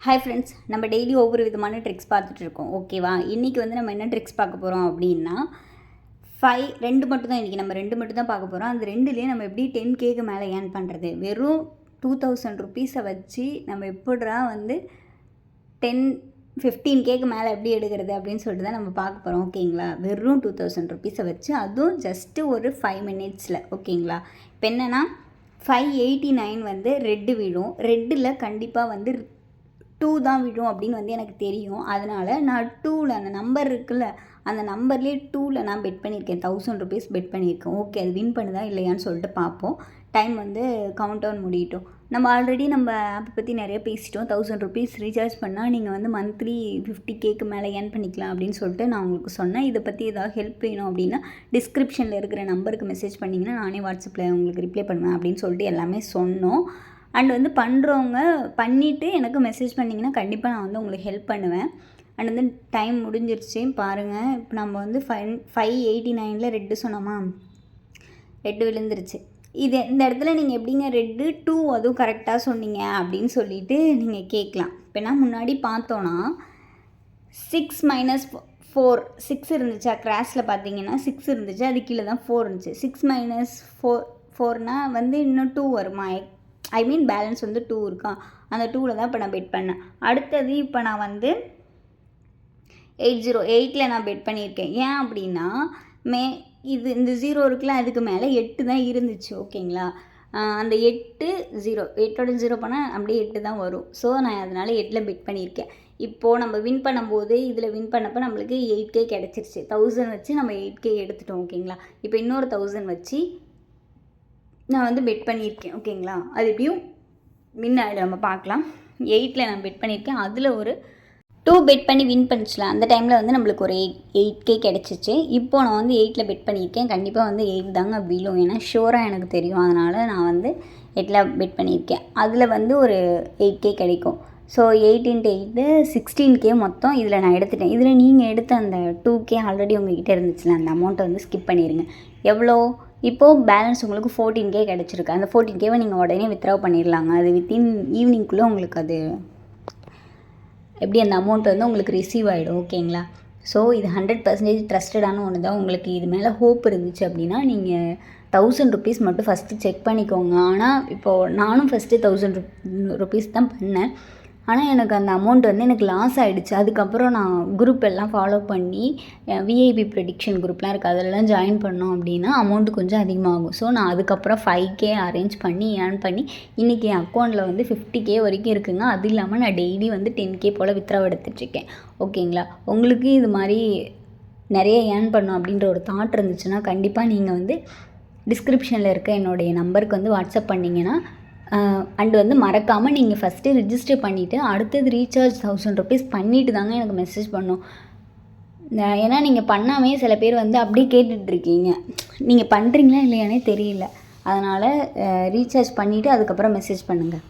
Hi friends, நம்ம daily ஒவ்வொரு விதமான ட்ரிக்ஸ் பார்த்துட்ருக்கோம். ஓகேவா? இன்றைக்கி வந்து நம்ம என்ன ட்ரிக்ஸ் பார்க்க போகிறோம் அப்படின்னா, 2 மட்டும் தான் இன்றைக்கி நம்ம 2 மட்டும் தான் பார்க்க போகிறோம். அந்த 2லேயே நம்ம எப்படி 10Kக்கு மேலே ஏர்ன் பண்ணுறது, வெறும் 2000 ருப்பீஸை வச்சு நம்ம எப்படிரா வந்து 15Kக்கு மேலே எப்படி எடுக்கிறது அப்படின்னு சொல்லிட்டு தான் நம்ம பார்க்க போகிறோம். ஓகேங்களா? வெறும் 2000 ருப்பீஸை வச்சு, அதுவும் ஜஸ்ட்டு ஒரு 5 மினிட்ஸில். ஓகேங்களா? இப்போ என்னென்னா 589 வந்து ரெட்டு விழும். ரெட்டில் கண்டிப்பாக வந்து 2 தான் விடும் அப்படின்னு வந்து எனக்கு தெரியும். அதனால் நான் 2ல் அந்த நம்பர் இருக்குல்ல, அந்த நம்பர்லேயே 2ல் நான் பெட் பண்ணியிருக்கேன். 1000 ருப்பீஸ் பெட் பண்ணியிருக்கேன். ஓகே, அது வின் பண்ணுதா இல்லையான்னு சொல்லிட்டு பார்ப்போம். டைம் வந்து கவுண்ட் டவுன் முடியட்டும். நம்ம ஆல்ரெடி நம்ம ஆப்பை பற்றி நிறைய பேசிட்டோம். 1000 ருப்பீஸ் ரீசார்ஜ் பண்ணால் நீங்கள் வந்து மந்த்லி 50Kக்கு மேலே ஏர்ன் பண்ணிக்கலாம் அப்படின்னு சொல்லிட்டு நான் உங்களுக்கு சொன்னேன். இதை பற்றி ஏதாவது ஹெல்ப் வேணும் அப்படின்னா டிஸ்கிரிப்ஷனில் இருக்கிற நம்பருக்கு மெசேஜ் பண்ணிங்கன்னா நானே வாட்ஸ்அப்பில் உங்களுக்கு ரிப்ளை பண்ணுவேன் அப்படின்னு சொல்லிட்டு எல்லாமே சொன்னோம். அண்ட் வந்து பண்ணுறவங்க பண்ணிவிட்டு எனக்கு மெசேஜ் பண்ணிங்கன்னா கண்டிப்பாக நான் வந்து உங்களுக்கு ஹெல்ப் பண்ணுவேன். அண்ட் வந்து டைம் முடிஞ்சிருச்சு பாருங்கள். இப்போ நம்ம வந்து 589ல் ரெட்டு சொன்னோமா, ரெட்டு விழுந்துருச்சு. இந்த இடத்துல நீங்கள் எப்படிங்க ரெட்டு 2 அதுவும் கரெக்டாக சொன்னீங்க அப்படின்னு சொல்லிட்டு நீங்கள் கேட்கலாம். இப்போ நான் முன்னாடி பார்த்தோன்னா 6 - 4 6 இருந்துச்சா, கிராஸில் பார்த்தீங்கன்னா 6 இருந்துச்சு, அது கீழே தான் 4 இருந்துச்சு. 6 - 4னால் வந்து இன்னும் 2 வருமா, பேலன்ஸ் வந்து 2 இருக்கா, அந்த 2ல் தான் இப்போ நான் பெட் பண்ணேன். அடுத்தது இப்போ நான் வந்து 808ல் நான் பெட் பண்ணியிருக்கேன். ஏன் அப்படின்னா இந்த 0 இருக்குல்ல, அதுக்கு மேலே 8 தான் இருந்துச்சு. ஓகேங்களா? அந்த 8ஓட 0 பண்ணால் அப்படியே 8 தான் வரும். ஸோ நான் அதனால் 8ல் பெட் பண்ணியிருக்கேன். இப்போது நம்ம வின் பண்ணும்போது இதில் வின் பண்ணப்போ நம்மளுக்கு 8K கிடச்சிருச்சு. 1000 வச்சு நம்ம 8K எடுத்துட்டோம். ஓகேங்களா? இப்போ இன்னொரு 1000 வச்சு நான் வந்து பெட் பண்ணியிருக்கேன். ஓகேங்களா? அது எப்படியும் வின் ஆகிடும், நம்ம பார்க்கலாம். 8ல் நான் பெட் பண்ணியிருக்கேன். அதில் ஒரு 2 பெட் பண்ணி வின் பண்ணிச்சிலாம். அந்த டைமில் வந்து நம்மளுக்கு ஒரு 8K கிடச்சிச்சு. இப்போது நான் வந்து 8ல் பெட் பண்ணியிருக்கேன். கண்டிப்பாக வந்து 8 தாங்க விழும், ஏன்னா ஷூராக எனக்கு தெரியும். அதனால் நான் வந்து 8ல் பெட் பண்ணியிருக்கேன். அதில் வந்து ஒரு 8K கிடைக்கும். ஸோ 8 × 8 16K மொத்தம் இதில் நான் எடுத்துட்டேன். இதில் நீங்கள் எடுத்த அந்த 2K ஆல்ரெடி உங்கள்கிட்ட இருந்துச்சுல, அந்த அமௌண்ட்டை வந்து ஸ்கிப் பண்ணிடுங்க. எவ்வளோ இப்போது பேலன்ஸ் உங்களுக்கு 14K கிடச்சிருக்கு. அந்த 14Kவை நீங்கள் உடனே வித்ட்ரா பண்ணிடலாங்க. அது வித்தின் ஈவினிங்குள்ளே உங்களுக்கு அது எப்படி அந்த அமௌண்ட் வந்து உங்களுக்கு ரிசீவ் ஆகிடும். ஓகேங்களா? ஸோ இது 100% ட்ரஸ்டடான ஒன்று தான். உங்களுக்கு இது மேலே ஹோப் இருந்துச்சு அப்படின்னா நீங்கள் 1000 ருப்பீஸ் மட்டும் ஃபஸ்ட்டு செக் பண்ணிக்கோங்க. ஆனால் இப்போது நானும் ஃபஸ்ட்டு 1000 ருப்பீஸ் தான் பண்ணேன். ஆனால் எனக்கு அந்த அமௌண்ட் வந்து எனக்கு லாஸ் ஆகிடுச்சு. அதுக்கப்புறம் நான் குரூப் எல்லாம் ஃபாலோ பண்ணி விஐபி ப்ரெடிக்ஷன் குரூப்லாம் இருக்குது, அதெல்லாம் ஜாயின் பண்ணோம் அப்படின்னா அமௌண்ட்டு கொஞ்சம் அதிகமாகும். ஸோ நான் அதுக்கப்புறம் 5K அரேஞ்ச் பண்ணி ஏர்ன் பண்ணி இன்றைக்கி என் அக்கௌண்ட்டில் வந்து 50K வரைக்கும் இருக்குதுங்க. அது இல்லாமல் நான் டெய்லி வந்து 10K போல் வித்ட்ரா எடுத்துட்ருக்கேன். ஓகேங்களா? உங்களுக்கு இது மாதிரி நிறைய ஏர்ன் பண்ணணும் அப்படின்ற ஒரு தாட் இருந்துச்சுன்னா கண்டிப்பாக நீங்கள் வந்து டிஸ்கிரிப்ஷனில் இருக்க என்னுடைய நம்பருக்கு வந்து வாட்ஸ்அப் பண்ணிங்கன்னா அண்டு வந்து மறக்காமல் நீங்கள் ஃபஸ்ட்டு ரிஜிஸ்டர் பண்ணிவிட்டு அடுத்தது ரீசார்ஜ் 1000 ருப்பீஸ் பண்ணிவிட்டு தாங்க எனக்கு மெசேஜ் பண்ணணும். ஏன்னா நீங்கள் பண்ணாமே சில பேர் வந்து அப்படியே கேட்டுட்ருக்கீங்க. நீங்கள் பண்ணுறீங்களா இல்லையானே தெரியல. அதனால் ரீசார்ஜ் பண்ணிவிட்டு அதுக்கப்புறம் மெசேஜ் பண்ணுங்கள்.